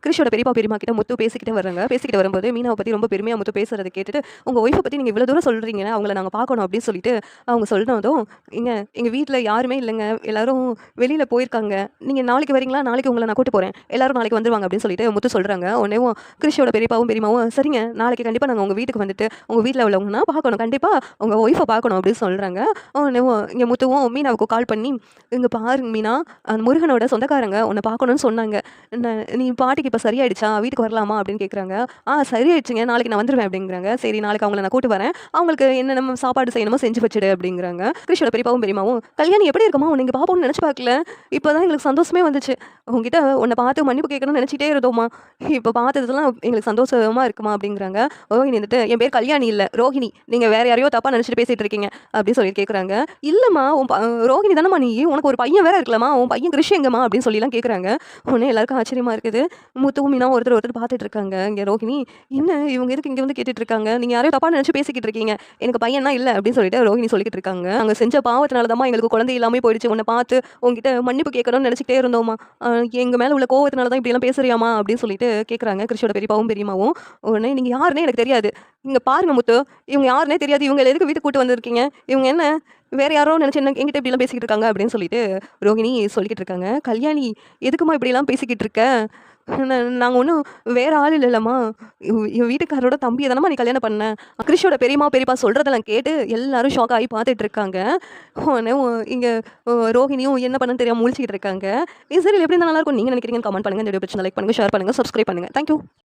கிறிஷோட பெரியப்பா பெரியம்மா கிட்ட முத்து பேசிக்கிட்டே வர்றாங்க. பேசிக்கிட்டு வரும்போது மீனாவை பத்தி ரொம்ப பெருமையா முத்து பேசுறத கேட்டுட்டு, உங்க ஒய்ஃப பத்தி நீங்க இவ்வளோ தூரம் சொல்றீங்க, அவங்கள நாங்க பார்க்கணும் அப்படின்னு சொல்லிட்டு அவங்க சொன்னதும், "ஏங்க எங்க வீட்ல யாருமே இல்லங்க. எல்லாரும் வெளியில போயிருக்காங்க. நீங்க நாளைக்கு வரீங்களா? நாளைக்கு உங்கள நான் கூட்டு போறேன். எல்லாரும் நாளைக்கு வந்துருவாங்க" அப்படின்னு சொல்லிட்டு முத்து சொல்றாங்க. உடனேவும் கிறிஷோட பெரியப்பாவும் பெரியம்மாவும், "சரிங்க, நாளைக்கு கண்டிப்பா நாங்க உங்க வீட்டுக்கு வந்துட்டு, உங்க வீட்ல உள்ளவங்கன்னா பார்க்கணும். கண்டிப்பா உங்க ஒய்ஃப பார்க்கணும்" அப்படின்னு சொல்றாங்க. உடனேவும் இங்க முத்துவும் மீனாவுக்கு கால் பண்ணி, "இங்க பாருங்க மீனா, அந்த முருகனோட சொந்தக்காரங்க உன்ன பார்க்கணும்னு சொன்னாங்க. என்ன நீ பாட்டிக்கு இப்ப சரியாயிடுச்சா? வீட்டுக்கு வரலாமா?" அப்படின்னு கேட்குறாங்க. சரியாயிடுச்சுங்க. நாளைக்கு நான் வந்துருவேன்" அப்படிங்கிறாங்க. "சரி, நாளைக்கு அவங்கள நான் கூட்டு வரேன். அவங்களுக்கு என்னென்ன சாப்பாடு செய்யணுமோ செஞ்சு வச்சுடு" அப்படிங்கிறாங்க. கிறிஷோட பெரியப்பாவும் பெரியம்மாவும், "கல்யாணி எப்படி இருக்கம்மா? உன்ன இங்க பார்ப்போம்னு நெனச்சு பார்க்கல. இப்பதான் எங்களுக்கு சந்தோஷமே வந்துச்சு. உன்கிட்ட உன்ன பார்த்து மன்னிப்பு கேட்கணும்னு நெனச்சிட்டே இருந்தோம்மா. இப்ப பார்த்ததுலாம் எங்களுக்கு சந்தோஷமா இருக்குமா" அப்படிங்கிறாங்க. ரோஹிணி வந்துட்டு, "என் பேர் கல்யாணி இல்ல, ரோஹிணி. நீங்க வேற யாரையோ தப்பா நெனச்சுட்டு பேசிட்டு இருக்கீங்க" அப்படின்னு சொல்லி கேட்குறாங்க. "இல்லம்மா, ரோஹிணி தானம்மா நீ? உனக்கு ஒரு பையன் வேற இருக்கலம்மா. உன் பையன் கிறிஷ் எங்கம்மா?" அப்படின்னு சொல்லிலாம் கேட்குறாங்க. உடனே எல்லாருக்கும் ஆச்சரியமா இருக்குது. முத்துவும் மீனாவும் ஒருத்தர் பார்த்துட்டு இருக்காங்க. இங்க ரோஹிணி, "என்ன இவங்க எதுக்கு இங்க வந்து கேட்டுட்டு இருக்காங்க? நீங்க யாரையோ தப்பா நெனச்சு பேசிக்கிட்டு இருக்கீங்க. எனக்கு பையன்லாம் இல்ல" அப்படின்னு சொல்லிட்டு ரோஹிணி சொல்லிக்கிட்டு இருக்காங்க. "நாங்க செஞ்ச பாவத்தினால தாம்மா எங்களுக்கு குழந்தை இல்லாமயே போயிடுச்சு. உன்ன பார்த்து உன்கிட்ட மன்னிப்பு கேட்கணும்னு நெனச்சுக்கிட்டே இருந்தோம்மா. எங்க மேல உள்ள கோவத்தினால தான் இப்படியெல்லாம் பேசுறியாம்மா?" அப்படின்னு சொல்லிட்டு கேட்குறாங்க கிறிஷோட பெரியப்பாவும் பெரியம்மாவும். உடனே, "நீங்க யாருன்னே எனக்கு தெரியாது. இங்க பாருங்க முத்து, இவங்க யாருன்னே தெரியாது. இவங்கள எதுக்கு வீட்டுக்கு கூட்டு வந்திருக்கீங்க? இவங்க என்ன வேற யாரோ நெனச்சு என்ன என்கிட்ட இப்படிலாம் பேசிக்கிட்டு இருக்காங்க" அப்படின்னு சொல்லிட்டு ரோஹிணி சொல்லிக்கிட்டு இருக்காங்க. "கல்யாணி, எதுக்கும்மா இப்படிலாம் பேசிக்கிட்டு இருக்க? நாங்க ஒண்ணும் வேற ஆள் இல்லலம்மா. என் வீட்டுக்காரரோட தம்பிய தானம்மா நீ கல்யாணம் பண்ண." கிறிஷோட பெரியம்மா, பெரியப்பா சொல்றதெல்லாம் கேட்டு எல்லாரும் ஷாக் ஆகி பார்த்துட்டு இருக்காங்க. உடனே இங்க ரோஹிணியும் என்ன பண்ணன்னு தெரியாம முழிச்சுக்கிட்டு இருக்காங்க. இந்த சீரியல் எப்படி இருந்தா நல்லா இருக்கும்னு நீங்க நினைக்கிறீங்கன்னு கமெண்ட் பண்ணுங்க. இந்த வீடியோ பிடிச்சிருந்தா லைக் பண்ணுங்க, ஷேர் பண்ணுங்க, சப்ஸ்கிரைப் பண்ணுங்க. Thank you.